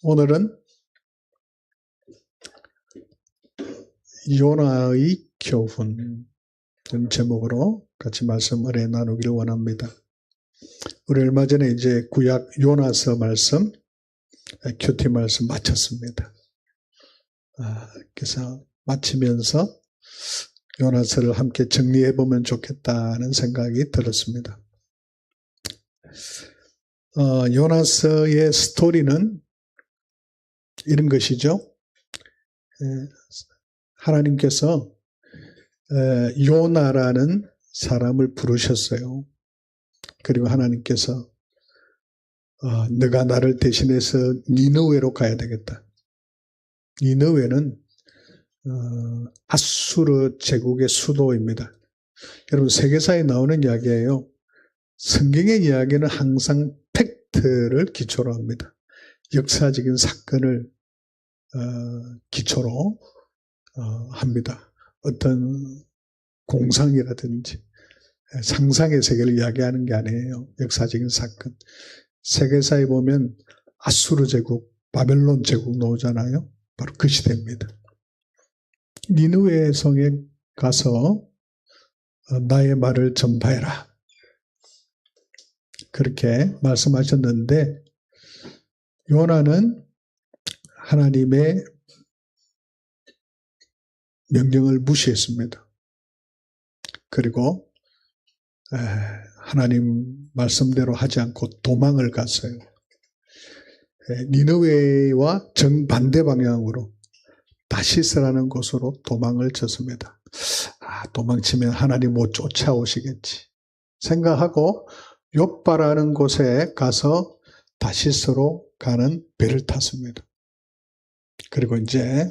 오늘은 요나의 교훈 제목으로 같이 말씀을 나누기를 원합니다. 우리 얼마 전에 이제 구약 요나서 말씀, 큐티 말씀 마쳤습니다. 그래서 마치면서 요나서를 함께 정리해 보면 좋겠다는 생각이 들었습니다. 요나서의 스토리는 이런 것이죠. 하나님께서 요나라는 사람을 부르셨어요. 그리고 하나님께서 너가 나를 대신해서 니느웨로 가야 되겠다. 니느웨는 아수르 제국의 수도입니다. 여러분 세계사에 나오는 이야기예요. 성경의 이야기는 항상 팩트를 기초로 합니다. 역사적인 사건을 기초로 합니다. 어떤 공상이라든지 상상의 세계를 이야기하는 게 아니에요. 역사적인 사건. 세계사에 보면 아수르 제국, 바벨론 제국 나오잖아요. 바로 그 시대입니다. 니느웨 성에 가서 나의 말을 전파해라. 그렇게 말씀하셨는데 요나는 하나님의 명령을 무시했습니다. 그리고 하나님 말씀대로 하지 않고 도망을 갔어요. 니느웨와 정반대 방향으로 다시스라는 곳으로 도망을 쳤습니다. 도망치면 하나님 못 쫓아오시겠지 생각하고 욥바라는 곳에 가서 다시스로 가는 배를 탔습니다. 그리고 이제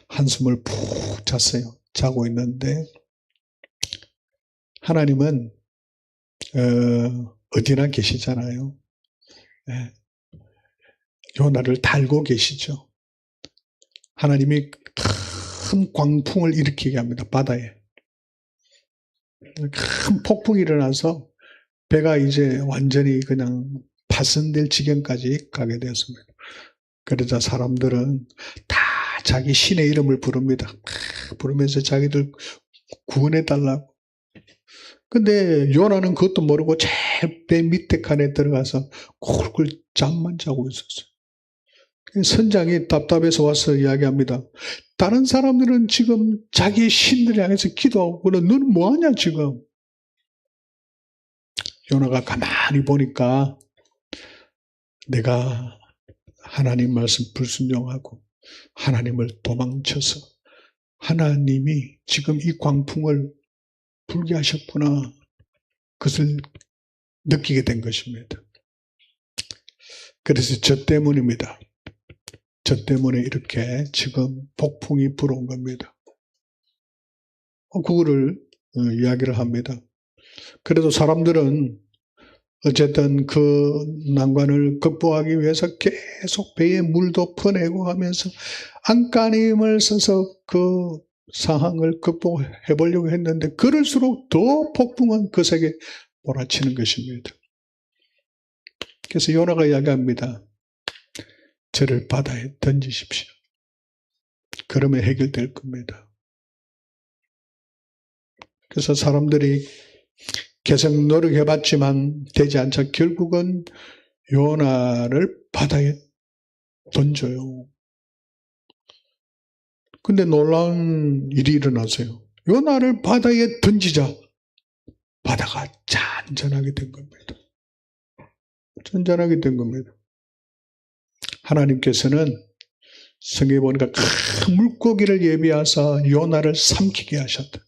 한숨을 푹 잤어요. 자고 있는데 하나님은 어디나 계시잖아요. 요나를 달고 계시죠. 하나님이 큰 광풍을 일으키게 합니다. 바다에. 큰 폭풍이 일어나서 배가 이제 완전히 그냥 파손될 지경까지 가게 되었습니다. 그러자 사람들은 다 자기 신의 이름을 부릅니다. 부르면서 자기들 구원해달라고. 근데 요나는 그것도 모르고 제일 배 밑에 칸에 들어가서 꿀꿀 잠만 자고 있었어요. 선장이 답답해서 와서 이야기합니다. 다른 사람들은 지금 자기의 신들을 향해서 기도하고 너는 뭐하냐 지금. 요나가 가만히 보니까 내가 하나님 말씀 불순종하고 하나님을 도망쳐서 하나님이 지금 이 광풍을 불게 하셨구나. 그것을 느끼게 된 것입니다. 그래서 저 때문입니다. 저 때문에 이렇게 지금 폭풍이 불어온 겁니다. 그거를 이야기를 합니다. 그래도 사람들은 어쨌든 그 난관을 극복하기 위해서 계속 배에 물도 퍼내고 하면서 안간힘을 써서 그 상황을 극복해 보려고 했는데 그럴수록 더 폭풍은 그 세계 몰아치는 것입니다. 그래서 요나가 이야기합니다. 저를 바다에 던지십시오. 그러면 해결될 겁니다. 그래서 사람들이 계속 노력해봤지만 되지 않자 결국은 요나를 바다에 던져요. 근데 놀라운 일이 일어났어요. 요나를 바다에 던지자 바다가 잔잔하게 된 겁니다. 잔잔하게 된 겁니다. 하나님께서는 성경에 보니까 큰 물고기를 예비하사 요나를 삼키게 하셨다.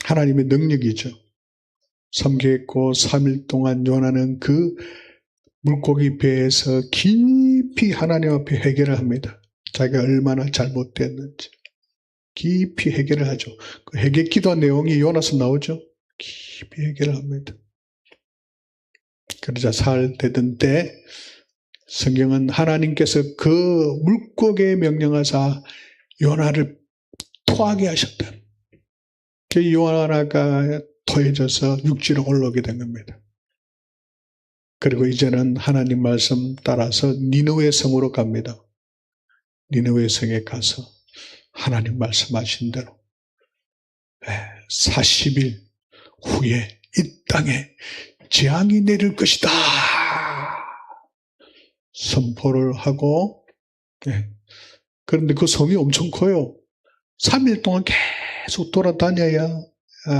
하나님의 능력이죠. 삼켰고 3일 동안 요나는 그 물고기 배에서 깊이 하나님 앞에 회개를 합니다. 자기가 얼마나 잘못됐는지 깊이 회개를 하죠. 그 회개 기도 내용이 요나서 나오죠. 깊이 회개를 합니다. 그러자 사흘 되던 때 성경은 하나님께서 그 물고기에 명령하사 요나를 토하게 하셨다. 그 요나가 토해져서 육지로 올라오게 된 겁니다. 그리고 이제는 하나님 말씀 따라서 니느웨 성으로 갑니다. 니느웨 성에 가서 하나님 말씀하신 대로 40일 후에 이 땅에 재앙이 내릴 것이다 선포를 하고, 그런데 그 성이 엄청 커요. 3일 동안 계속 돌아다녀야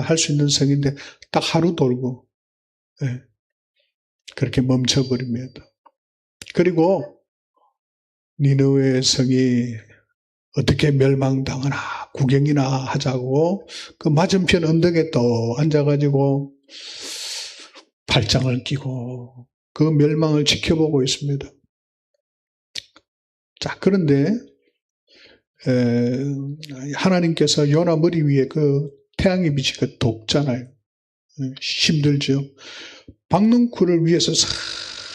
할 수 있는 성인데 딱 하루 돌고 그렇게 멈춰버립니다. 그리고 니느웨 성이 어떻게 멸망당하나 구경이나 하자고 그 맞은편 언덕에 또 앉아가지고 팔짱을 끼고 그 멸망을 지켜보고 있습니다. 자, 그런데 하나님께서 요나 머리 위에 그 태양의 빛이 그 돋잖아요. 힘들죠. 박넝쿨을 위해서 싹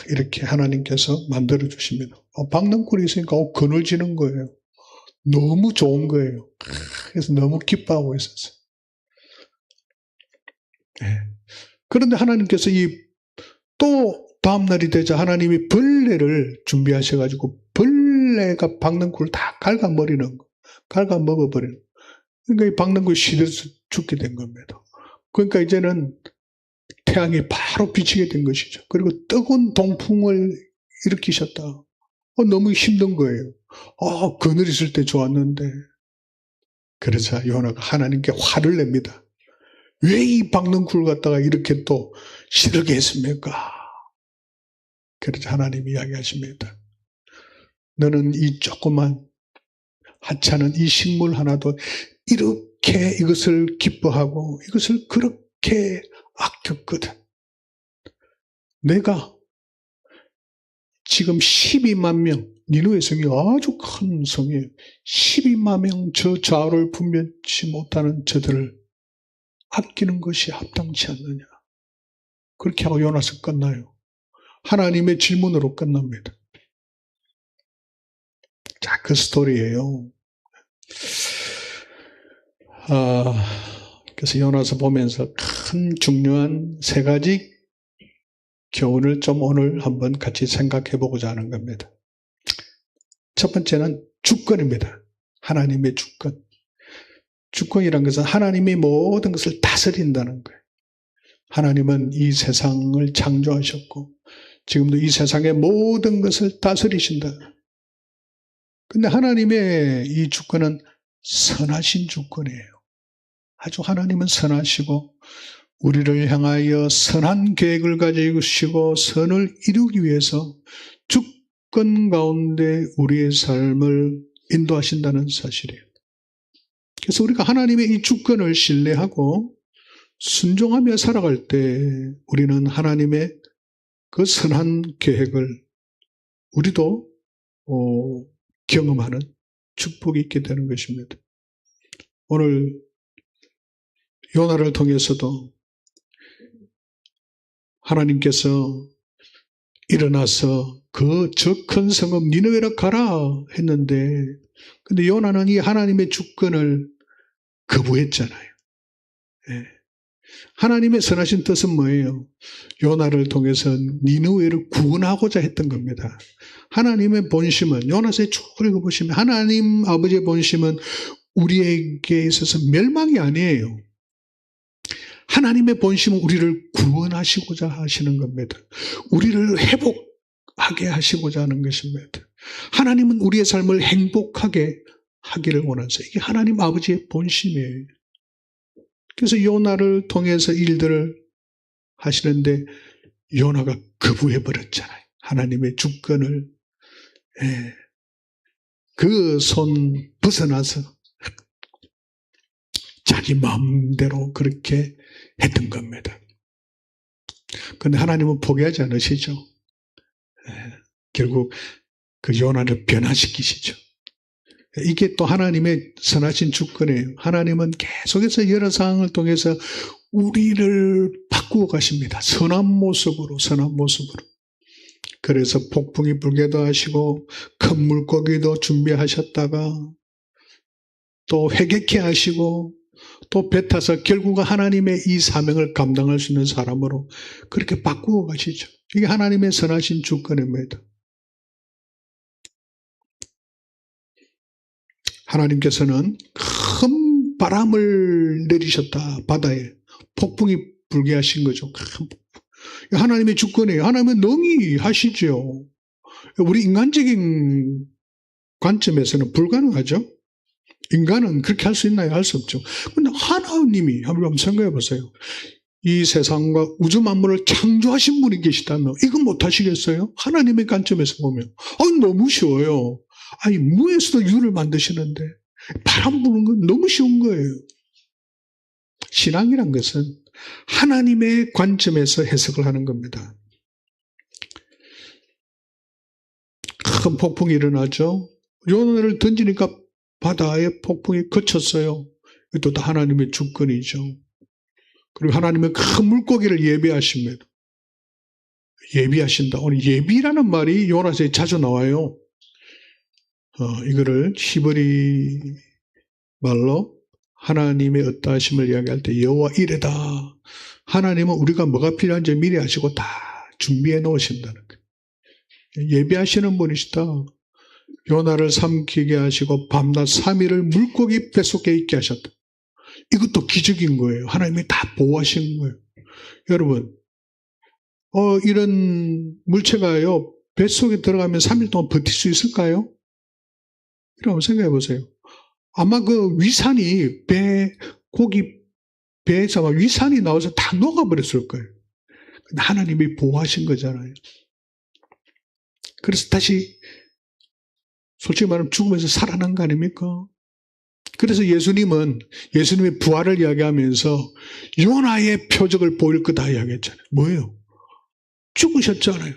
이렇게 하나님께서 만들어 주십니다. 박넝쿨이 있으니까 그늘지는 거예요. 너무 좋은 거예요. 그래서 너무 기뻐하고 있었어요. 그런데 하나님께서 또 다음날이 되자 하나님이 벌레를 준비하셔가지고 벌레가 박넝쿨을 다 갉아먹어버리는 거예요. 그러니까 이 박넝쿨이 시들어서 죽게 된 겁니다. 그러니까 이제는 태양이 바로 비치게 된 것이죠. 그리고 뜨거운 동풍을 일으키셨다. 너무 힘든 거예요. 그늘 있을 때 좋았는데. 그러자 요나가 하나님께 화를 냅니다. 왜 이 박넝쿨 갖다가 이렇게 또 시들게 했습니까? 그래서 하나님이 이야기하십니다. 너는 이 조그만 하찮은 이 식물 하나도 이렇게 이것을 기뻐하고 이것을 그렇게 아꼈거든. 내가 지금 12만 명, 니느웨 성이 아주 큰 성이에요. 12만 명 저 좌우를 분별치 못하는 저들을 아끼는 것이 합당치 않느냐. 그렇게 하고 요나서 끝나요. 하나님의 질문으로 끝납니다. 자, 그 스토리예요. 그래서 요나서 보면서 큰 중요한 3가지 교훈을 좀 오늘 한번 같이 생각해 보고자 하는 겁니다. 첫 번째는 주권입니다. 하나님의 주권. 주권이란 것은 하나님이 모든 것을 다스린다는 거예요. 하나님은 이 세상을 창조하셨고 지금도 이 세상의 모든 것을 다스리신다. 근데 하나님의 이 주권은 선하신 주권이에요. 아주 하나님은 선하시고 우리를 향하여 선한 계획을 가지시고 선을 이루기 위해서 주권 가운데 우리의 삶을 인도하신다는 사실이에요. 그래서 우리가 하나님의 이 주권을 신뢰하고 순종하며 살아갈 때 우리는 하나님의 그 선한 계획을 우리도 경험하는 축복이 있게 되는 것입니다. 오늘 요나를 통해서도 하나님께서 일어나서 저 큰 성읍 니느웨로 가라 했는데 근데 요나는 이 하나님의 주권을 거부했잖아요. 하나님의 선하신 뜻은 뭐예요? 요나를 통해서 니느웨를 구원하고자 했던 겁니다. 하나님의 본심은 요나서의 쭉 읽어보시면 하나님 아버지의 본심은 우리에게 있어서 멸망이 아니에요. 하나님의 본심은 우리를 구원하시고자 하시는 겁니다. 우리를 회복하게 하시고자 하는 것입니다. 하나님은 우리의 삶을 행복하게 하기를 원하세요. 이게 하나님 아버지의 본심이에요. 그래서 요나를 통해서 일들을 하시는데 요나가 거부해버렸잖아요. 하나님의 주권을 그 손 벗어나서 자기 마음대로 그렇게 했던 겁니다. 그런데 하나님은 포기하지 않으시죠. 결국 그 요나를 변화시키시죠. 이게 또 하나님의 선하신 주권이에요. 하나님은 계속해서 여러 상황을 통해서 우리를 바꾸어 가십니다. 선한 모습으로. 그래서 폭풍이 불게도 하시고 큰 물고기도 준비하셨다가 또 회개케 하시고 또 배 타서 결국은 하나님의 이 사명을 감당할 수 있는 사람으로 그렇게 바꾸어 가시죠. 이게 하나님의 선하신 주권입니다. 하나님께서는 큰 바람을 내리셨다. 바다에 폭풍이 불게 하신 거죠. 큰 폭풍. 하나님의 주권이에요. 하나님은 능히 하시죠. 우리 인간적인 관점에서는 불가능하죠. 인간은 그렇게 할 수 있나요? 할 수 없죠. 그런데 하나님이 한번 생각해 보세요. 이 세상과 우주 만물을 창조하신 분이 계시다면 이건 못하시겠어요? 하나님의 관점에서 보면 너무 쉬워요. 아니 무에서도 유를 만드시는데 바람 부는 건 너무 쉬운 거예요. 신앙이란 것은 하나님의 관점에서 해석을 하는 겁니다. 큰 폭풍이 일어나죠. 요나를 던지니까 바다에 폭풍이 그쳤어요. 이것도 다 하나님의 주권이죠. 그리고 하나님은 큰 물고기를 예비하십니다. 예비하신다. 오늘 예비라는 말이 요나서에 자주 나와요. 이거를 히브리 말로 하나님의 어떠하심을 이야기할 때 여호와 이레다. 하나님은 우리가 뭐가 필요한지 미리 아시고 다 준비해 놓으신다는 거예요. 예비하시는 분이시다. 요나를 삼키게 하시고 밤낮 3일을 물고기 뱃속에 있게 하셨다. 이것도 기적인 거예요. 하나님이 다 보호하신 거예요. 여러분, 이런 물체가요, 뱃속에 들어가면 3일 동안 버틸 수 있을까요? 이러면 생각해 보세요. 아마 그 위산이 배에서 위산이 나와서 다 녹아버렸을 거예요. 하나님이 보호하신 거잖아요. 그래서 다시 솔직히 말하면 죽으면서 살아난 거 아닙니까? 그래서 예수님의 부활을 이야기하면서 요나의 표적을 보일 거다 이야기했잖아요. 뭐예요? 죽으셨잖아요.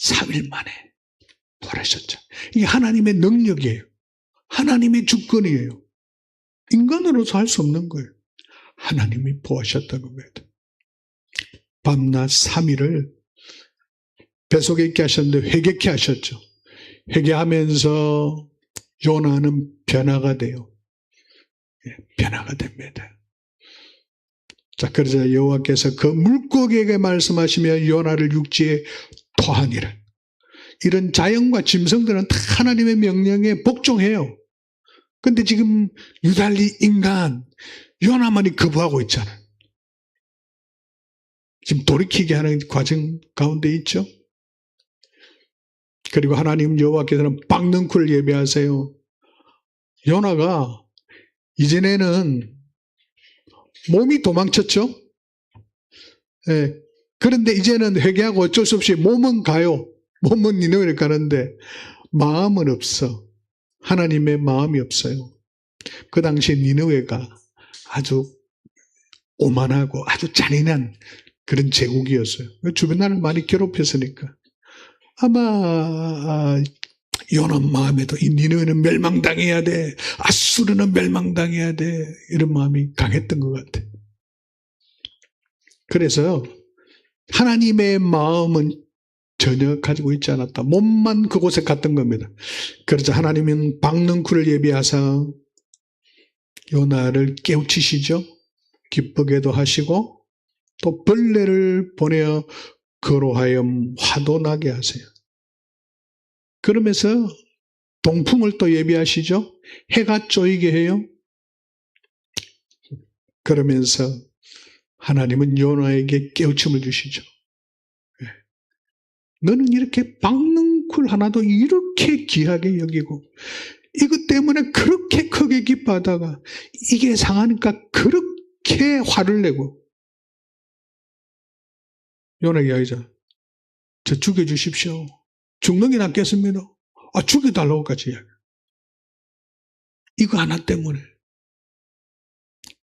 3일 만에 부활하셨죠. 이게 하나님의 능력이에요. 하나님의 주권이에요. 인간으로서 할 수 없는 거예요. 하나님이 보호하셨다는 겁니다. 밤낮 3일을 뱃속에 있게 하셨는데 회개케 하셨죠. 회개하면서 요나는 변화가 돼요. 변화가 됩니다. 자, 그러자 여호와께서 그 물고기에게 말씀하시며 요나를 육지에 토하니라. 이런 자연과 짐승들은 다 하나님의 명령에 복종해요. 근데 지금 유달리 인간, 요나만이 거부하고 있잖아요. 지금 돌이키게 하는 과정 가운데 있죠. 그리고 하나님 여호와께서는 박능쿨을 예비하세요. 요나가 이전에는 몸이 도망쳤죠. 예. 그런데 이제는 회개하고 어쩔 수 없이 몸은 가요. 몸은 니느웨를 가는데 마음은 없어. 하나님의 마음이 없어요. 그 당시에 니느웨가 아주 오만하고 아주 잔인한 그런 제국이었어요. 주변 나라를 많이 괴롭혔으니까. 아마 요나 마음에도 이 니느웨는 멸망당해야 돼. 아수르는 멸망당해야 돼. 이런 마음이 강했던 것 같아. 그래서 하나님의 마음은 전혀 가지고 있지 않았다. 몸만 그곳에 갔던 겁니다. 그래서 하나님은 박능쿨을 예비하사 요나를 깨우치시죠. 기쁘게도 하시고 또 벌레를 보내어 거로하여 화도 나게 하세요. 그러면서 동풍을 또 예비하시죠. 해가 쪼이게 해요. 그러면서 하나님은 요나에게 깨우침을 주시죠. 너는 이렇게 박능쿨 하나도 이렇게 귀하게 여기고 이것 때문에 그렇게 크게 기뻐하다가 이게 상하니까 그렇게 화를 내고 요나에게 이야기하자. 저 죽여주십시오. 죽는 게 낫겠습니다. 죽여달라고까지 이야기. 이거 하나 때문에.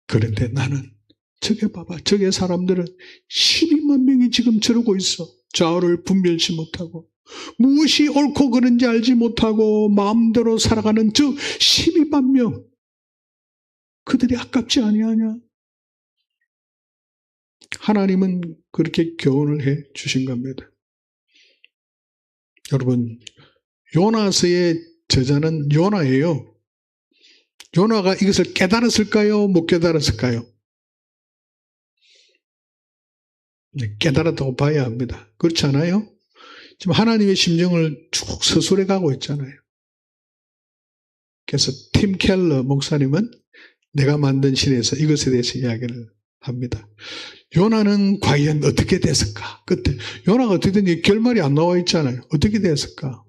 그런데 나는 저게 봐봐. 저게 사람들은 12만 명이 지금 저러고 있어. 좌우를 분별치 못하고 무엇이 옳고 그른지 알지 못하고 마음대로 살아가는 저 12만 명. 그들이 아깝지 아니하냐? 하나님은 그렇게 교훈을 해 주신 겁니다. 여러분, 요나서의 저자는 요나예요. 요나가 이것을 깨달았을까요? 못 깨달았을까요? 네, 깨달았다고 봐야 합니다. 그렇지 않아요? 지금 하나님의 심정을 쭉 서술해 가고 있잖아요. 그래서 팀 켈러 목사님은 내가 만든 신에서 이것에 대해서 이야기를 합니다. 요나는 과연 어떻게 됐을까? 그때 요나가 어떻게 됐는지 결말이 안 나와 있잖아요. 어떻게 됐을까?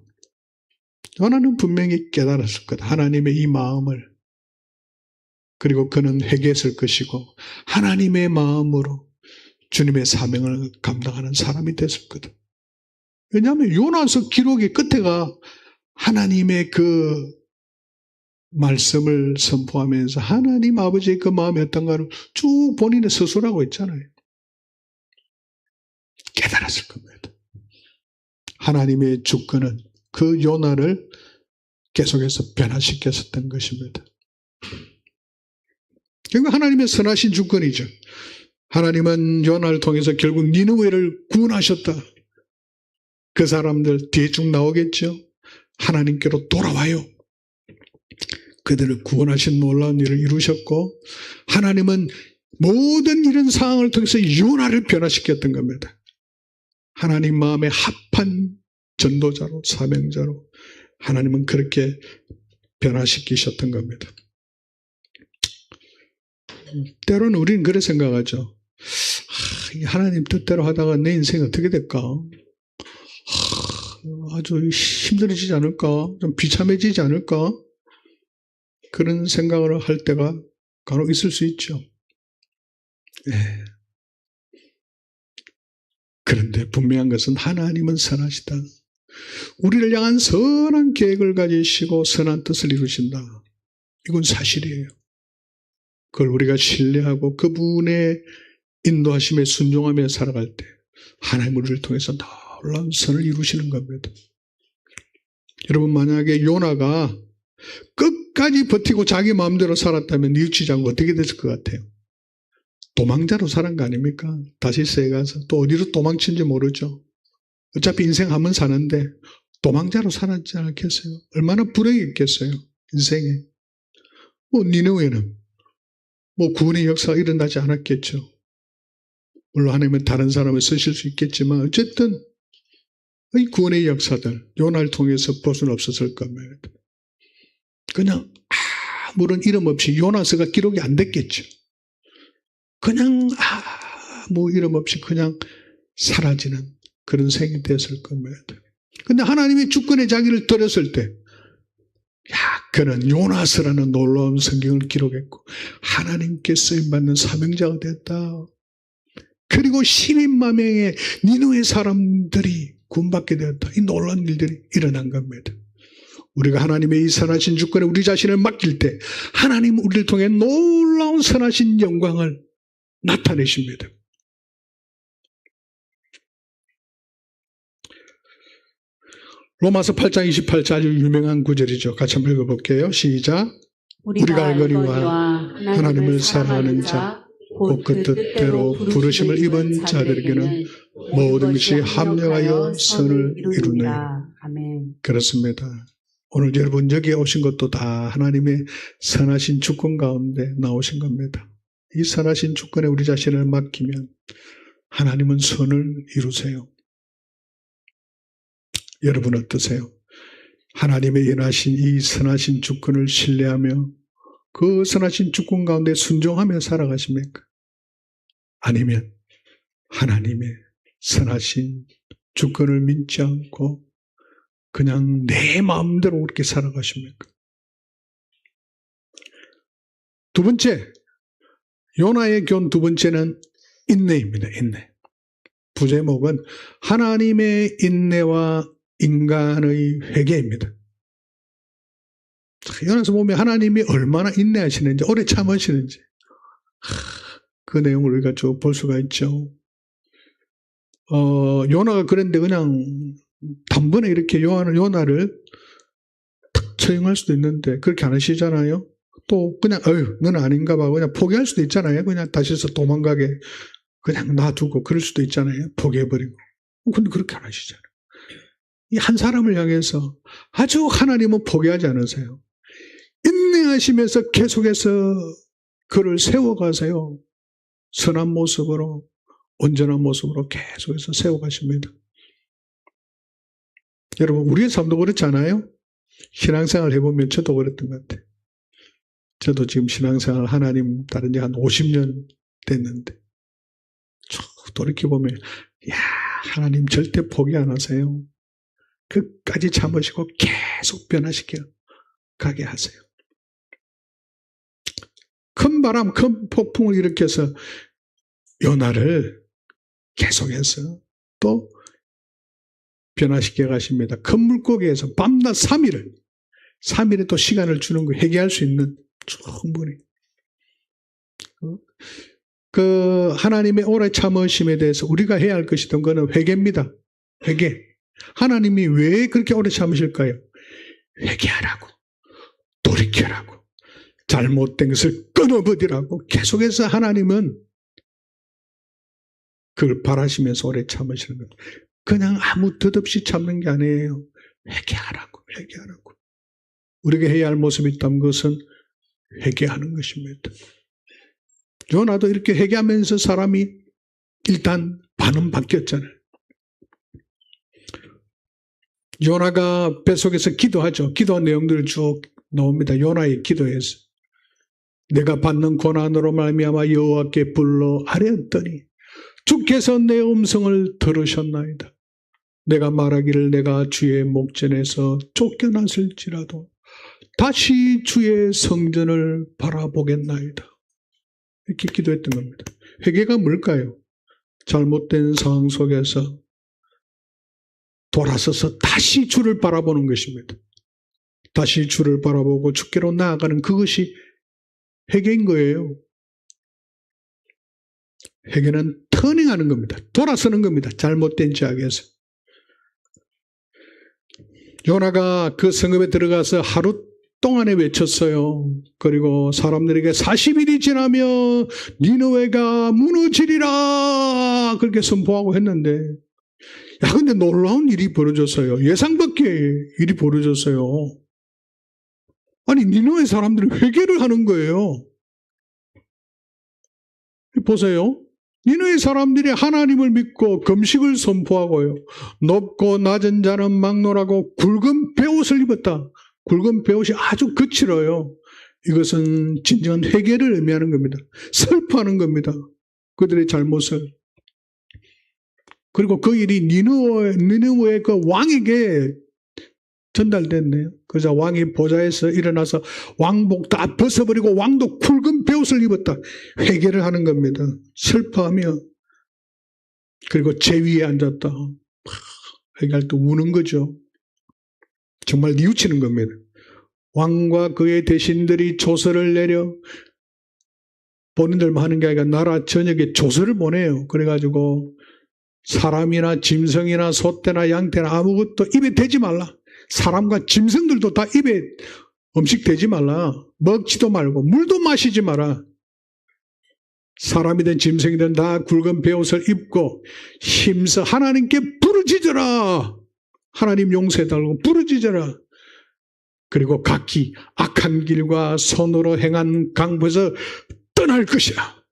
요나는 분명히 깨달았을 것. 하나님의 이 마음을. 그리고 그는 회개했을 것이고 하나님의 마음으로 주님의 사명을 감당하는 사람이 됐을 거다. 왜냐하면 요나서 기록의 끝에가 하나님의 그 말씀을 선포하면서 하나님 아버지의 그 마음이 어떤가를 쭉 본인의 서술하고 있잖아요. 깨달았을 겁니다. 하나님의 주권은 그 요나를 계속해서 변화시켰었던 것입니다. 결국 하나님의 선하신 주권이죠. 하나님은 요나를 통해서 결국 니느웨를 구원하셨다. 그 사람들 뒤에 쭉 나오겠죠. 하나님께로 돌아와요. 그들을 구원하신 놀라운 일을 이루셨고 하나님은 모든 이런 상황을 통해서 요나를 변화시켰던 겁니다. 하나님 마음에 합한 전도자로 사명자로 하나님은 그렇게 변화시키셨던 겁니다. 때로는 우리는 그렇게 생각하죠. 하나님 뜻대로 하다가 내 인생이 어떻게 될까? 아주 힘들어지지 않을까? 좀 비참해지지 않을까? 그런 생각을 할 때가 간혹 있을 수 있죠. 네. 그런데 분명한 것은 하나님은 선하시다. 우리를 향한 선한 계획을 가지시고 선한 뜻을 이루신다. 이건 사실이에요. 그걸 우리가 신뢰하고 그분의 인도하심에 순종하며 살아갈 때 하나님 우리를 통해서 놀라운 선을 이루시는 겁니다. 여러분 만약에 요나가 끝까지 버티고 자기 마음대로 살았다면 뉘우치지 않고 어떻게 됐을 것 같아요? 도망자로 살은 거 아닙니까? 다시스에 가서 또 어디로 도망친지 모르죠. 어차피 인생 한 번 사는데 도망자로 살았지 않겠어요? 얼마나 불행이 있겠어요? 인생에. 니느웨는 구원의 역사가 일어나지 않았겠죠. 물론 하나님은 다른 사람을 쓰실 수 있겠지만 어쨌든 이 구원의 역사들 요나를 통해서 볼 수는 없었을 겁니다. 그냥 아무런 이름 없이 요나서가 기록이 안 됐겠죠. 그냥 이름 없이 그냥 사라지는 그런 생이 됐을 겁니다. 근데 하나님의 주권의 자기를 드렸을 때 그는 요나서라는 놀라운 성경을 기록했고 하나님께 쓰임받는 사명자가 됐다. 그리고 12만 명의 니느웨 사람들이 구원받게 되었다. 이 놀라운 일들이 일어난 겁니다. 우리가 하나님의 이 선하신 주권에 우리 자신을 맡길 때 하나님은 우리를 통해 놀라운 선하신 영광을 나타내십니다. 로마서 8장 28절 아주 유명한 구절이죠. 같이 한번 읽어볼게요. 시작. 우리가 알거니와 하나님을 사랑하는 자 곧 그 뜻대로 부르심을 입은 자들에게는 모든 것이 합력하여 선을 이루느니라. 아멘. 그렇습니다. 오늘 여러분 여기에 오신 것도 다 하나님의 선하신 주권 가운데 나오신 겁니다. 이 선하신 주권에 우리 자신을 맡기면 하나님은 선을 이루세요. 여러분 어떠세요? 하나님의 연하신 이 선하신 주권을 신뢰하며 그 선하신 주권 가운데 순종하며 살아가십니까? 아니면 하나님의 선하신 주권을 믿지 않고 그냥 내 마음대로 그렇게 살아가십니까? 두 번째, 요나의 교훈 두 번째는 인내입니다. 인내. 부제목은 하나님의 인내와 인간의 회개입니다. 요나서 보면 하나님이 얼마나 인내하시는지 오래 참으시는지 그 내용을 우리가 쭉 볼 수가 있죠. 요나가 그런데 그냥 단번에 이렇게 요나를 탁 처형할 수도 있는데 그렇게 안 하시잖아요. 또 그냥 넌 아닌가 봐 그냥 포기할 수도 있잖아요. 그냥 다시서 도망가게 그냥 놔두고 그럴 수도 있잖아요. 포기해버리고. 근데 그렇게 안 하시잖아요. 이 한 사람을 향해서 아주 하나님은 포기하지 않으세요. 인내하시면서 계속해서 그를 세워가세요. 선한 모습으로, 온전한 모습으로 계속해서 세워가십니다. 여러분, 우리의 삶도 그렇지 않아요? 신앙생활 해보면 저도 그랬던 것 같아요. 저도 지금 신앙생활 하나님 따른 지 한 50년 됐는데 돌이켜보면 야, 하나님 절대 포기 안 하세요. 끝까지 참으시고 계속 변화시켜 가게 하세요. 큰 바람, 큰 폭풍을 일으켜서 요나를 계속해서 또 변화시켜 가십니다. 큰 물고기에서 밤낮 3일에 또 시간을 주는 거 회개할 수 있는 충분히. 그 하나님의 오래 참으심에 대해서 우리가 해야 할 것이던 거는 회개입니다. 회개. 하나님이 왜 그렇게 오래 참으실까요? 회개하라고, 돌이켜라고, 잘못된 것을 끊어버리라고 계속해서 하나님은 그걸 바라시면서 오래 참으시는 겁니다. 그냥 아무 뜻 없이 참는 게 아니에요. 회개하라고. 우리가 해야 할 모습이 있다는 것은 회개하는 것입니다. 요나도 이렇게 회개하면서 사람이 일단 반은 바뀌었잖아요. 요나가 뱃속에서 기도하죠. 기도 내용들을 쭉 나옵니다. 요나의 기도에서 내가 받는 고난으로 말미암아 여호와께 불러 아뢰었더니 주께서 내 음성을 들으셨나이다. 내가 말하기를 내가 주의 목전에서 쫓겨났을지라도 다시 주의 성전을 바라보겠나이다. 이렇게 기도했던 겁니다. 회개가 뭘까요? 잘못된 상황 속에서 돌아서서 다시 주를 바라보는 것입니다. 다시 주를 바라보고 주께로 나아가는 그것이 회개인 거예요. 회개는 터닝하는 겁니다. 돌아서는 겁니다. 잘못된 죄악에서. 요나가 그 성읍에 들어가서 하루 동안에 외쳤어요. 그리고 사람들에게 40일이 지나면 니느웨가 무너지리라 그렇게 선포하고 했는데 야 근데 놀라운 일이 벌어졌어요. 예상 밖의 일이 벌어졌어요. 아니 니느웨 사람들이 회개를 하는 거예요. 보세요. 니느웨 사람들이 하나님을 믿고 금식을 선포하고요. 높고 낮은 자는 막론하고 굵은 베옷을 입었다. 굵은 베옷이 아주 거칠어요. 이것은 진정한 회개를 의미하는 겁니다. 슬퍼하는 겁니다. 그들의 잘못을. 그리고 그 일이 니느웨의 그 왕에게 전달됐네요. 그래서 왕이 보좌에서 일어나서 왕복 다 벗어버리고 왕도 굵은 베옷을 입었다. 회개를 하는 겁니다. 슬퍼하며 그리고 제 위에 앉았다. 회개할 때 우는 거죠. 정말 뉘우치는 겁니다. 왕과 그의 대신들이 조서를 내려 본인들만 하는 게 아니라 나라 전역에 조서를 보내요. 그래가지고 사람이나 짐승이나 소떼나 양떼나 아무것도 입에 대지 말라. 사람과 짐승들도 다 입에 음식 대지 말라. 먹지도 말고 물도 마시지 마라. 사람이든 짐승이든 다 굵은 베옷을 입고 힘써 하나님께 부르짖어라. 하나님 용서해달라고 부르짖어라. 그리고 각기 악한 길과 손으로 행한 강부에서 떠날 것이라.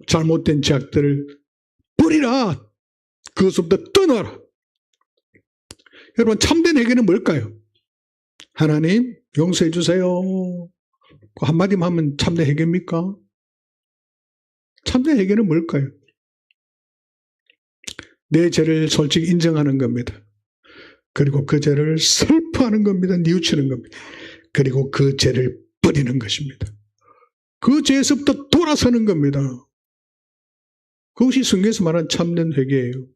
잘못된 죄악들을 버리라. 그것부터 떠나라. 여러분 참된 회개는 뭘까요? 하나님 용서해 주세요. 그 한마디만 하면 참된 회개입니까? 참된 회개는 뭘까요? 내 죄를 솔직히 인정하는 겁니다. 그리고 그 죄를 슬퍼하는 겁니다. 뉘우치는 겁니다. 그리고 그 죄를 버리는 것입니다. 그 죄에서부터 돌아서는 겁니다. 그것이 성경에서 말하는 참된 회개예요.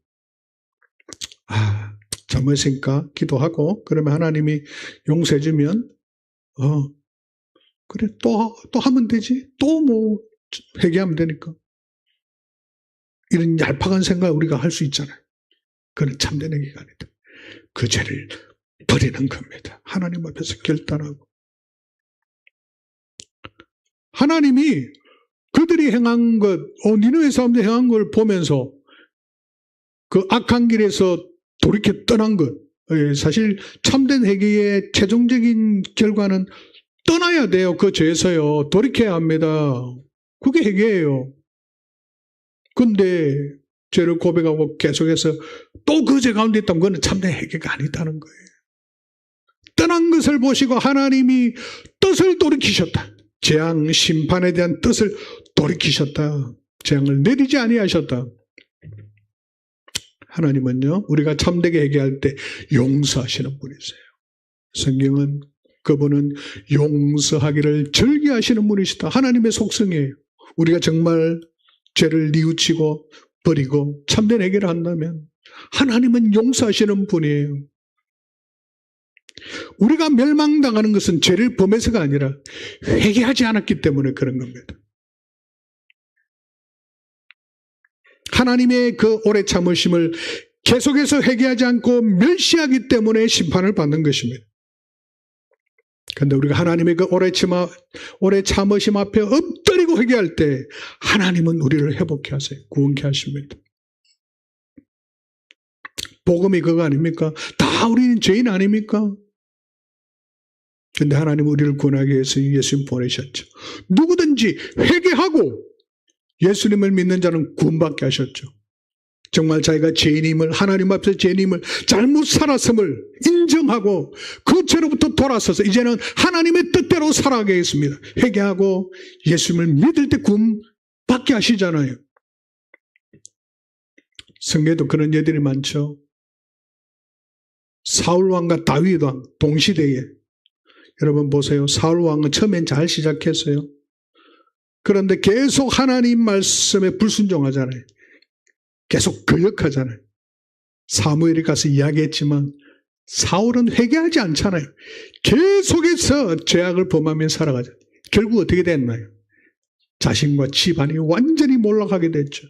잘못했으니까 기도하고 그러면 하나님이 용서해 주면 그래 또 하면 되지. 또 뭐 회개하면 되니까. 이런 얄팍한 생각을 우리가 할 수 있잖아요. 그건 참된 회개가 아니다. 그 죄를 버리는 겁니다. 하나님 앞에서 결단하고. 하나님이 그들이 행한 것, 니느웨 사람들이 행한 걸 보면서 그 악한 길에서 돌이켜 떠난 것, 사실 참된 회개의 최종적인 결과는 떠나야 돼요. 그 죄에서요. 돌이켜야 합니다. 그게 회개예요. 근데 죄를 고백하고 계속해서 또 그 죄 가운데 있다면 그건 참된 회개가 아니다는 거예요. 떠난 것을 보시고 하나님이 뜻을 돌이키셨다. 재앙 심판에 대한 뜻을 돌이키셨다. 재앙을 내리지 아니하셨다. 하나님은요, 우리가 참되게 회개할 때 용서하시는 분이세요. 성경은 그분은 용서하기를 즐겨하시는 분이시다. 하나님의 속성이에요. 우리가 정말 죄를 뉘우치고 버리고 참된 회개를 한다면 하나님은 용서하시는 분이에요. 우리가 멸망당하는 것은 죄를 범해서가 아니라 회개하지 않았기 때문에 그런 겁니다. 하나님의 그 오래 참으심을 계속해서 회개하지 않고 멸시하기 때문에 심판을 받는 것입니다. 그런데 우리가 하나님의 그 오래 참으심 앞에 엎드리고 회개할 때 하나님은 우리를 회복케 하세요. 구원케 하십니다. 복음이 그거 아닙니까? 다 우리는 죄인 아닙니까? 그런데 하나님은 우리를 구원하기 위해서 예수님 보내셨죠. 누구든지 회개하고 예수님을 믿는 자는 구원받게 하셨죠. 정말 자기가 죄인임을, 하나님 앞에서 죄인임을, 잘못 살았음을 인정하고 그 죄로부터 돌아서서 이제는 하나님의 뜻대로 살아가게 했습니다. 회개하고 예수님을 믿을 때 구원받게 하시잖아요. 성경에도 그런 예들이 많죠. 사울왕과 다윗왕 동시대에, 여러분 보세요. 사울왕은 처음엔 잘 시작했어요. 그런데 계속 하나님 말씀에 불순종하잖아요. 계속 거역하잖아요. 사무엘이 가서 이야기했지만 사울은 회개하지 않잖아요. 계속해서 죄악을 범하며 살아가잖아요. 결국 어떻게 됐나요? 자신과 집안이 완전히 몰락하게 됐죠.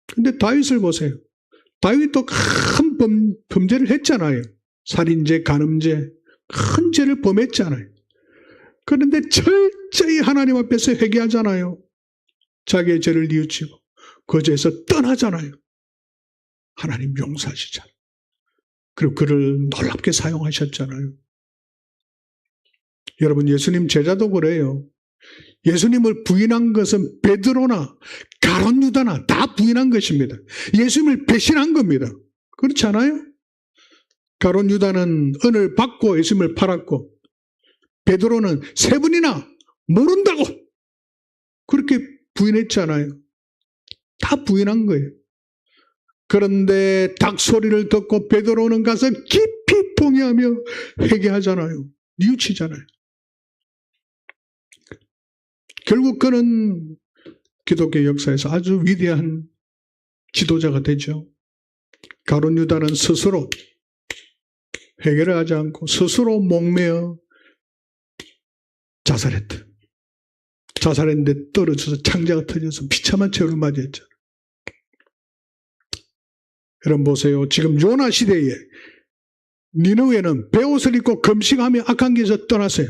근데 다윗을 보세요. 다윗도 큰 범죄를 했잖아요. 살인죄, 간음죄, 큰 죄를 범했잖아요. 그런데 철저히 하나님 앞에서 회개하잖아요. 자기의 죄를 뉘우치고 그 죄에서 떠나잖아요. 하나님 용서하시잖아요. 그리고 그를 놀랍게 사용하셨잖아요. 여러분, 예수님 제자도 그래요. 예수님을 부인한 것은 베드로나 가룟 유다나 다 부인한 것입니다. 예수님을 배신한 겁니다. 그렇지 않아요? 가룟 유다는 은을 받고 예수님을 팔았고 베드로는 세 번이나 모른다고 그렇게 부인했잖아요. 다 부인한 거예요. 그런데 닭 소리를 듣고 베드로는 가서 깊이 동의하며 회개하잖아요. 뉘우치잖아요. 결국 그는 기독교 역사에서 아주 위대한 지도자가 되죠. 가룟 유다는 스스로 회개를 하지 않고 스스로 목매어 자살했다. 자살했는데 떨어져서 창자가 터져서 비참한 최후를 맞이했죠. 여러분 보세요. 지금 요나 시대에 니느웨는 베옷을 입고 금식하며 악한 길에서 떠났어요.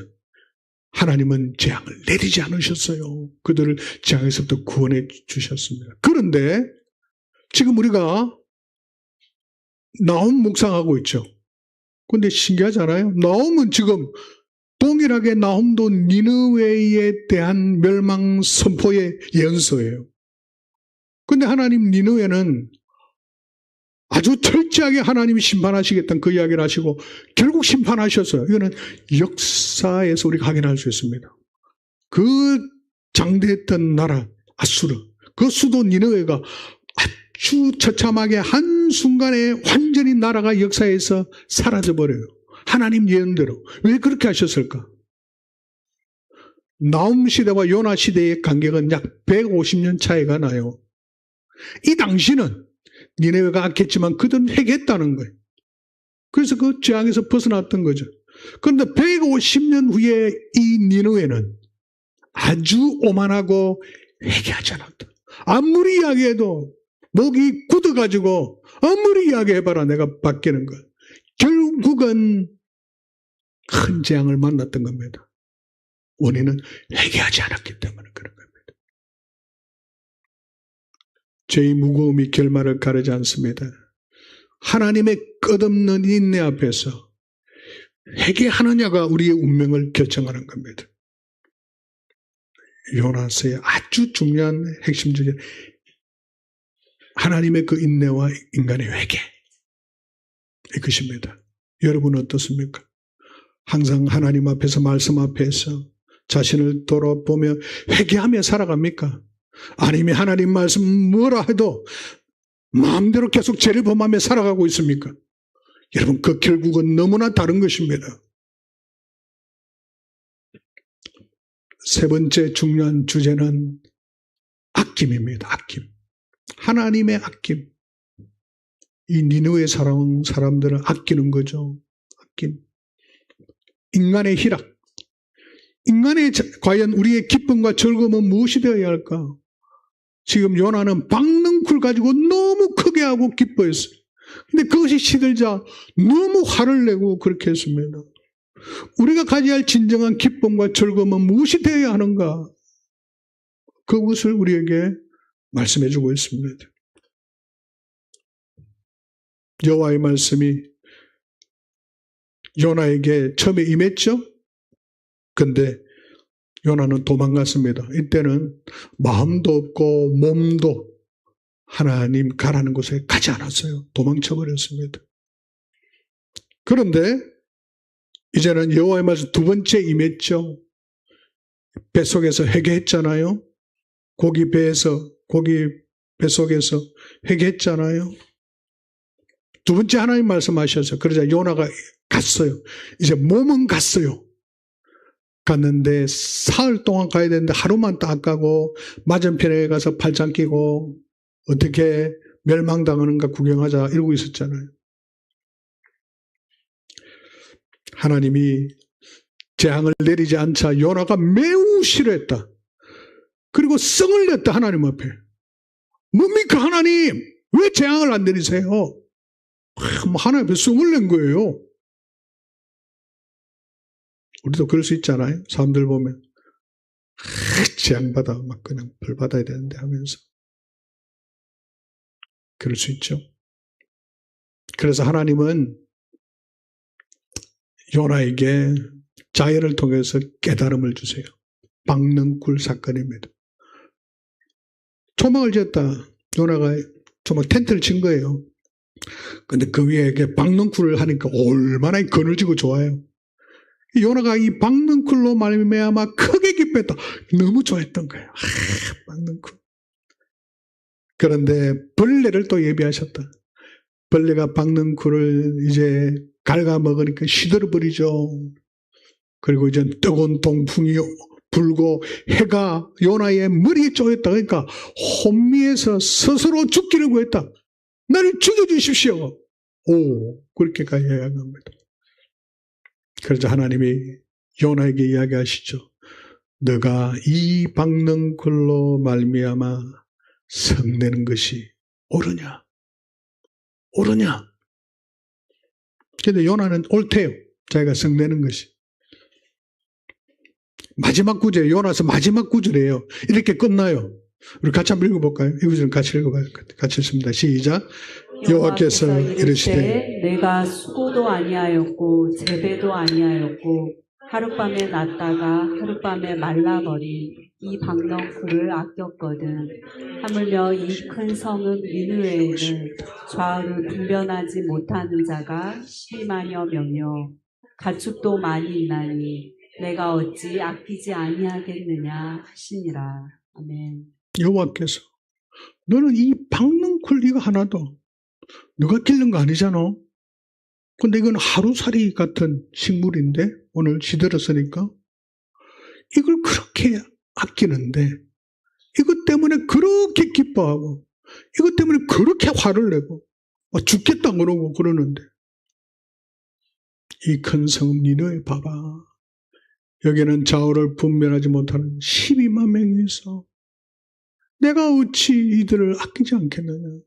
하나님은 재앙을 내리지 않으셨어요. 그들을 재앙에서부터 구원해 주셨습니다. 그런데 지금 우리가 나훔 묵상하고 있죠. 그런데 신기하잖아요. 나훔은 지금 동일하게 나훔도 니느웨에 대한 멸망 선포의 예언서예요. 그런데 하나님 니느웨는 아주 철저하게 하나님이 심판하시겠다는 그 이야기를 하시고 결국 심판하셨어요. 이거는 역사에서 우리가 확인할 수 있습니다. 그 장대했던 나라 아수르, 그 수도 니느웨가 아주 처참하게 한순간에 완전히 나라가 역사에서 사라져버려요. 하나님 예언대로. 왜 그렇게 하셨을까? 나훔 시대와 요나 시대의 간격은 약 150년 차이가 나요. 이 당시는 니느웨가 악했지만 그들은 회개했다는 거예요. 그래서 그 재앙에서 벗어났던 거죠. 그런데 150년 후에 이 니느웨는 아주 오만하고 회개하지 않았다. 아무리 이야기해도 목이 굳어가지고 아무리 이야기해봐라 내가 바뀌는 거야. 결국은 큰 재앙을 만났던 겁니다. 원인은 회개하지 않았기 때문에 그런 겁니다. 죄의 무거움이 결말을 가르지 않습니다. 하나님의 끝없는 인내 앞에서 회개하느냐가 우리의 운명을 결정하는 겁니다. 요나서의 아주 중요한 핵심 중에 하나님의 그 인내와 인간의 회개, 이것입니다. 여러분은 어떻습니까? 항상 하나님 앞에서, 말씀 앞에서 자신을 돌아보며 회개하며 살아갑니까? 아니면 하나님 말씀 뭐라 해도 마음대로 계속 죄를 범하며 살아가고 있습니까? 여러분, 그 결국은 너무나 다른 것입니다. 세 번째 중요한 주제는 아낌입니다. 아낌. 하나님의 아낌. 이 니느웨 사람들을 아끼는 거죠. 아낌. 인간의 희락. 인간의 과연 우리의 기쁨과 즐거움은 무엇이 되어야 할까? 지금 요나는 박능쿨 가지고 너무 크게 하고 기뻐했어요. 근데 그것이 시들자 너무 화를 내고 그렇게 했습니다. 우리가 가져야 할 진정한 기쁨과 즐거움은 무엇이 되어야 하는가? 그것을 우리에게 말씀해 주고 있습니다. 여호와의 말씀이 요나에게 처음에 임했죠? 근데 요나는 도망갔습니다. 이때는 마음도 없고 몸도 하나님 가라는 곳에 가지 않았어요. 도망쳐버렸습니다. 그런데 이제는 여호와의 말씀 두 번째 임했죠. 뱃속에서 회개했잖아요. 고기 뱃속에서 회개했잖아요. 두 번째 하나님 말씀하셔서 그러자 요나가 갔어요. 이제 몸은 갔어요. 갔는데 사흘 동안 가야 되는데 하루만 딱 가고 맞은편에 가서 팔짱 끼고 어떻게 멸망당하는가 구경하자 이러고 있었잖아요. 하나님이 재앙을 내리지 않자 요나가 매우 싫어했다. 그리고 성을 냈다. 하나님 앞에. 뭡니까 하나님? 왜 재앙을 안 내리세요? 하나님 앞에 성을 낸 거예요. 우리도 그럴 수 있잖아요. 사람들 보면 재앙받아 막 그냥 벌 받아야 되는데 하면서 그럴 수 있죠. 그래서 하나님은 요나에게 자연을 통해서 깨달음을 주세요. 박능쿨 사건입니다. 초막을 지었다. 요나가 초막 텐트를 친 거예요. 근데 그 위에 박능쿨을 하니까 얼마나 거느지고 좋아요. 요나가 이 박능쿨로 말미암아 크게 기뻤다. 너무 좋아했던 거예요. 박능쿨. 그런데 벌레를 또 예비하셨다. 벌레가 박능쿨을 이제 갉아먹으니까 시들어버리죠. 그리고 이제 뜨거운 동풍이 불고 해가 요나의 머리에 쪼였다. 그러니까 혼미해서 스스로 죽기를 구했다. 나를 죽여주십시오. 오, 그렇게 가야 하는 겁니다. 그래서 하나님이 요나에게 이야기하시죠. 너가 이 박능쿨로 말미암아 성내는 것이 옳으냐? 옳으냐? 근데 요나는 옳대요. 자기가 성내는 것이. 마지막 구절, 요나서 마지막 구절이에요. 이렇게 끝나요. 우리 같이 한번 읽어볼까요? 이 구절 같이 읽어봐요. 같이 읽습니다. 시작. 여호와께서 이르시되 내가 수고도 아니하였고 재배도 아니하였고 하룻밤에 났다가 하룻밤에 말라버린 이 박능쿨을 아꼈거든. 하물며 이 큰 성읍 니느웨에는 좌우를 분별하지 못하는 자가 12만여 명이요 가축도 많이 있나니 내가 어찌 아끼지 아니하겠느냐 하시니라. 아멘. 여호와께서 너는 이 박능쿨 이거 하나도 너가 길른 거 아니잖아. 근데 이건 하루살이 같은 식물인데 오늘 시들었으니까 이걸 그렇게 아끼는데 이것 때문에 그렇게 기뻐하고 이것 때문에 그렇게 화를 내고 죽겠다 그러고 그러는데 이 큰 성읍 니느웨 봐봐. 여기는 좌우를 분별하지 못하는 12만 명이 있어. 내가 어찌 이들을 아끼지 않겠느냐.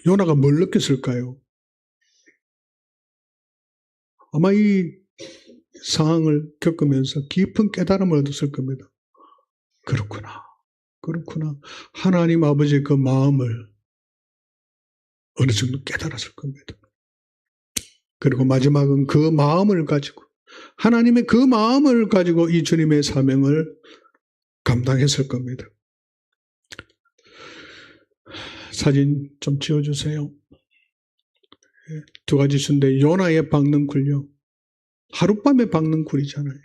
요나가 뭘 느꼈을까요? 아마 이 상황을 겪으면서 깊은 깨달음을 얻었을 겁니다. 그렇구나. 그렇구나. 하나님 아버지의 그 마음을 어느 정도 깨달았을 겁니다. 그리고 마지막은 그 마음을 가지고, 하나님의 그 마음을 가지고 이 주님의 사명을 감당했을 겁니다. 사진 좀 지어주세요. 두 가지 순데 요나의 박는 굴요. 하룻밤에 박는 굴이잖아요.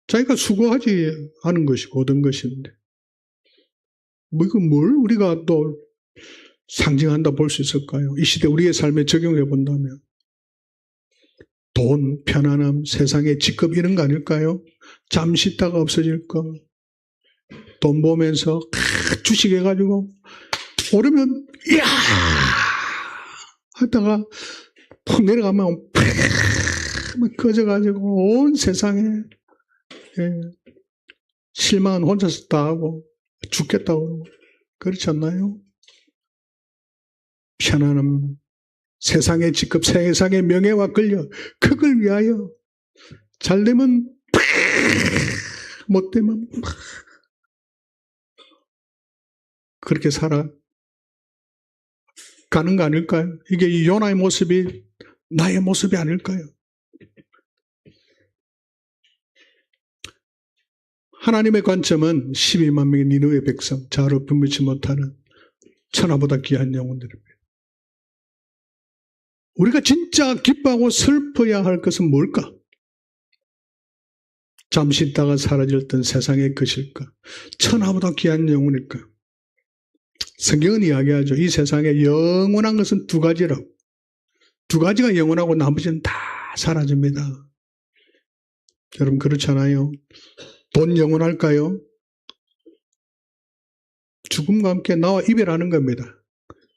자기가 수고하지 않은 것이고 얻은 것인데 뭐 이거 뭘 우리가 또 상징한다 볼 수 있을까요? 이 시대 우리의 삶에 적용해 본다면 돈, 편안함, 세상의 직급 이런 거 아닐까요? 잠시 있다가 없어질 거. 돈 보면서 주식해가지고 오르면 이야 하다가 푹 내려가면 팍 꺼져가지고 온 세상에 실망은 혼자서 다 하고 죽겠다고 그렇지 않나요? 편안함, 세상의 직급, 세상의 명예와 권력 그걸 위하여 잘되면 팍 못되면 팍 그렇게 살아가는 거 아닐까요? 이게 이 요나의 모습이 나의 모습이 아닐까요? 하나님의 관점은 12만 명의 니느웨 백성, 자아로 분별치 못하는 천하보다 귀한 영혼들입니다. 우리가 진짜 기뻐하고 슬퍼야 할 것은 뭘까? 잠시 있다가 사라졌던 세상의 것일까? 천하보다 귀한 영혼일까? 성경은 이야기하죠. 이 세상에 영원한 것은 두 가지라고. 두 가지가 영원하고 나머지는 다 사라집니다. 여러분 그렇잖아요. 돈 영원할까요? 죽음과 함께 나와 이별하는 겁니다.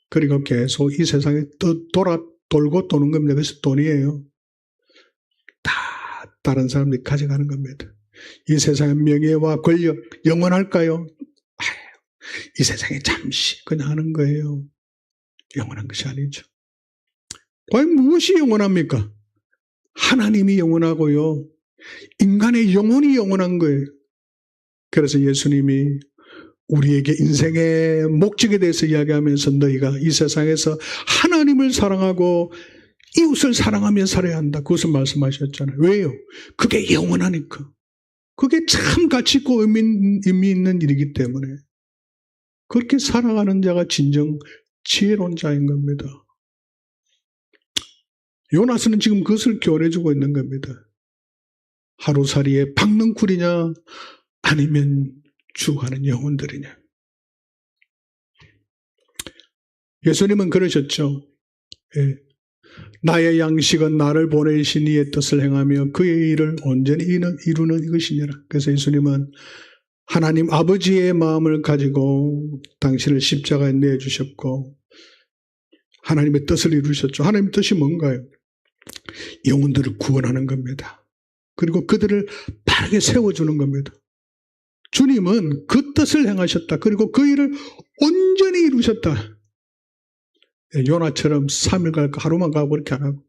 그리고 계속 이 세상에 돌고 도는 겁니다. 그래서 돈이에요. 다 다른 사람들이 가져가는 겁니다. 이 세상의 명예와 권력 영원할까요? 이 세상에 잠시 그냥 하는 거예요. 영원한 것이 아니죠. 과연 무엇이 영원합니까? 하나님이 영원하고요. 인간의 영혼이 영원한 거예요. 그래서 예수님이 우리에게 인생의 목적에 대해서 이야기하면서 너희가 이 세상에서 하나님을 사랑하고 이웃을 사랑하며 살아야 한다. 그것을 말씀하셨잖아요. 왜요? 그게 영원하니까. 그게 참 가치 있고 의미 있는 일이기 때문에 그렇게 살아가는 자가 진정 지혜로운 자인 겁니다. 요나스는 지금 그것을 교훈해주고 있는 겁니다. 하루살이에 박는 굴이냐 아니면 죽어가는 영혼들이냐. 예수님은 그러셨죠. 나의 양식은 나를 보내신 이의 뜻을 행하며 그의 일을 온전히 이루는 이것이니라. 그래서 예수님은 하나님 아버지의 마음을 가지고 당신을 십자가에 내주셨고 하나님의 뜻을 이루셨죠. 하나님의 뜻이 뭔가요? 영혼들을 구원하는 겁니다. 그리고 그들을 바르게 세워주는 겁니다. 주님은 그 뜻을 행하셨다. 그리고 그 일을 온전히 이루셨다. 요나처럼 3일 갈까 하루만 가고 그렇게 안 하고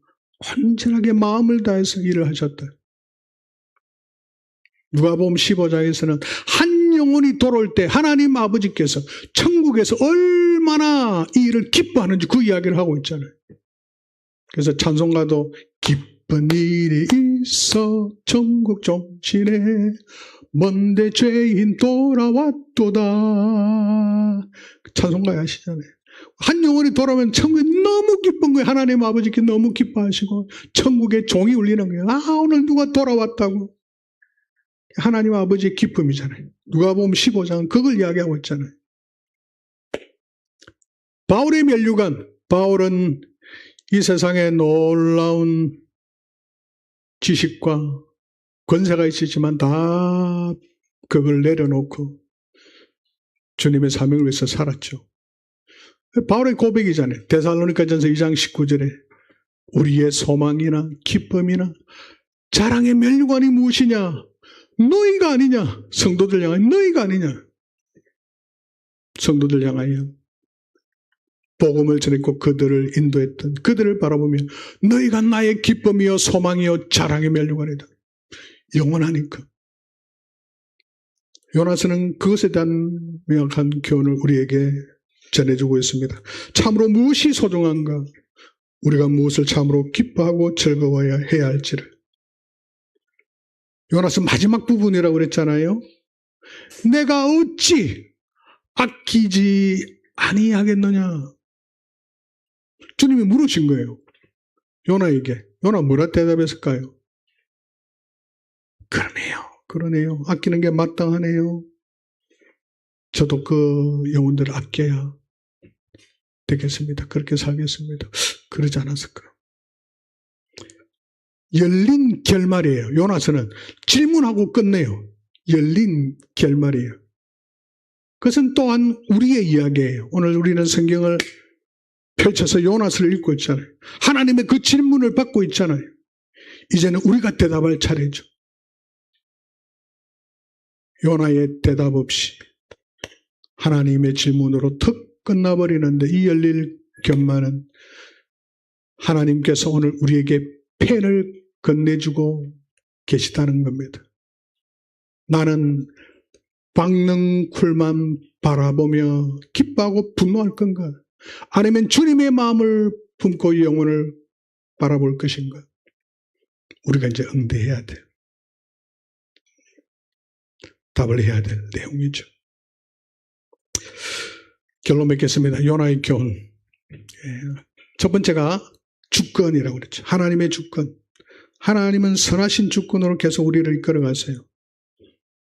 온전하게 마음을 다해서 일을 하셨다. 누가복음 15장에서는 한 영혼이 돌아올 때 하나님 아버지께서 천국에서 얼마나 이 일을 기뻐하는지 그 이야기를 하고 있잖아요. 그래서 찬송가도 기쁜 일이 있어 천국 종치네 먼데 죄인 돌아왔도다. 찬송가 아시잖아요. 한 영혼이 돌아오면 천국이 너무 기쁜 거예요. 하나님 아버지께 너무 기뻐하시고 천국에 종이 울리는 거예요. 아 오늘 누가 돌아왔다고. 하나님 아버지의 기쁨이잖아요. 누가복음 15장은 그걸 이야기하고 있잖아요. 바울의 면류관. 바울은 이 세상에 놀라운 지식과 권세가 있었지만 다 그걸 내려놓고 주님의 사명을 위해서 살았죠. 바울의 고백이잖아요. 데살로니가전서 2장 19절에 우리의 소망이나 기쁨이나 자랑의 면류관이 무엇이냐? 너희가 아니냐? 성도들 향하여 너희가 아니냐? 성도들 향하여 복음을 전했고 그들을 인도했던 그들을 바라보며 너희가 나의 기쁨이요 소망이요 자랑의 면류관이다. 영원하니까. 요나서는 그것에 대한 명확한 교훈을 우리에게 전해주고 있습니다. 참으로 무엇이 소중한가? 우리가 무엇을 참으로 기뻐하고 즐거워야 해야 할지를. 요나서 마지막 부분이라고 그랬잖아요. 내가 어찌 아끼지 아니하겠느냐? 주님이 물으신 거예요. 요나에게. 요나 뭐라 대답했을까요? 그러네요. 아끼는 게 마땅하네요. 저도 그 영혼들을 아껴야 되겠습니다. 그렇게 살겠습니다. 그러지 않았을까요? 열린 결말이에요. 요나서는 질문하고 끝내요. 열린 결말이에요. 그것은 또한 우리의 이야기예요. 오늘 우리는 성경을 펼쳐서 요나서를 읽고 있잖아요. 하나님의 그 질문을 받고 있잖아요. 이제는 우리가 대답할 차례죠. 요나의 대답 없이 하나님의 질문으로 턱 끝나버리는데 이 열릴 결말은 하나님께서 오늘 우리에게 펜을 건네주고 계시다는 겁니다. 나는 박능쿨만 바라보며 기뻐하고 분노할 건가? 아니면 주님의 마음을 품고 영혼을 바라볼 것인가? 우리가 이제 응대해야 돼요. 답을 해야 될 내용이죠. 결론 맺겠습니다. 요나의 교훈. 첫 번째가 주권이라고 그랬죠. 하나님의 주권. 하나님은 선하신 주권으로 계속 우리를 이끌어가세요.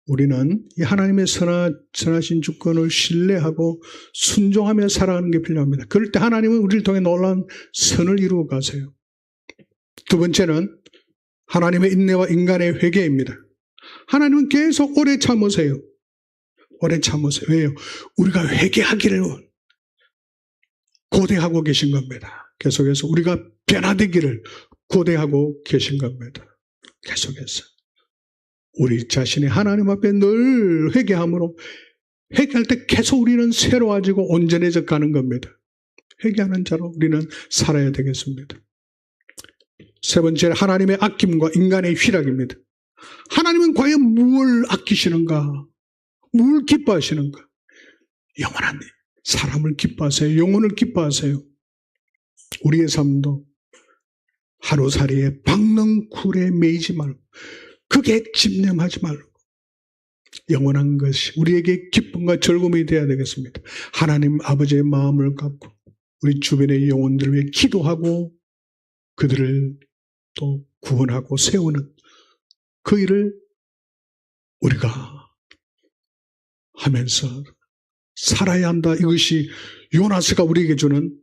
우리는 이 하나님의 선하신 주권을 신뢰하고 순종하며 살아가는 게 필요합니다. 그럴 때 하나님은 우리를 통해 놀라운 선을 이루어 가세요. 두 번째는 하나님의 인내와 인간의 회개입니다. 하나님은 계속 오래 참으세요. 오래 참으세요. 왜요? 우리가 회개하기를 고대하고 계신 겁니다. 계속해서 우리가 변화되기를 고대하고 계신 겁니다. 계속해서. 우리 자신이 하나님 앞에 늘 회개함으로 회개할 때 계속 우리는 새로워지고 온전해져 가는 겁니다. 회개하는 자로 우리는 살아야 되겠습니다. 세 번째, 하나님의 아낌과 인간의 희락입니다. 하나님은 과연 무엇을 아끼시는가? 뭘 기뻐하시는가? 영원한 사람을 기뻐하세요. 영혼을 기뻐하세요. 우리의 삶도 하루살이에 박능쿨에 매이지 말고 그게 집념하지 말고 영원한 것이 우리에게 기쁨과 즐거움이 되어야 되겠습니다. 하나님 아버지의 마음을 갖고 우리 주변의 영혼들을 위해 기도하고 그들을 또 구원하고 세우는 그 일을 우리가 하면서 살아야 한다. 이것이 요나서가 우리에게 주는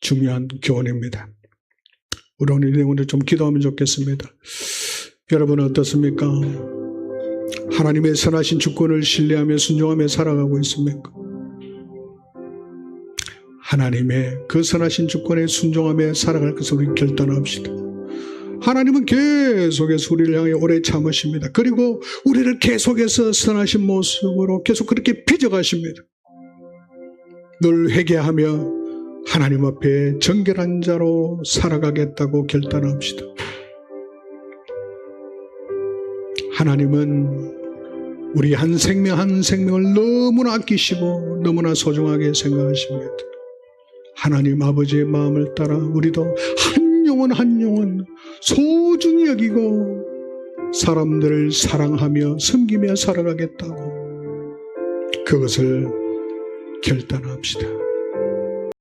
중요한 교훈입니다. 우리 오늘 이 내용을 좀 기도하면 좋겠습니다. 여러분은 어떻습니까? 하나님의 선하신 주권을 신뢰하며 순종하며 살아가고 있습니까? 하나님의 그 선하신 주권에 순종하며 살아갈 것을 우리 결단합시다. 하나님은 계속해서 우리를 향해 오래 참으십니다. 그리고 우리를 계속해서 선하신 모습으로 계속 그렇게 빚어가십니다. 늘 회개하며 하나님 앞에 정결한 자로 살아가겠다고 결단합시다. 하나님은 우리 한 생명 한 생명을 너무나 아끼시고 너무나 소중하게 생각하십니다. 하나님 아버지의 마음을 따라 우리도 한 영혼 한 영혼 소중히 여기고 사람들을 사랑하며 섬기며 살아가겠다고 그것을 결단합시다.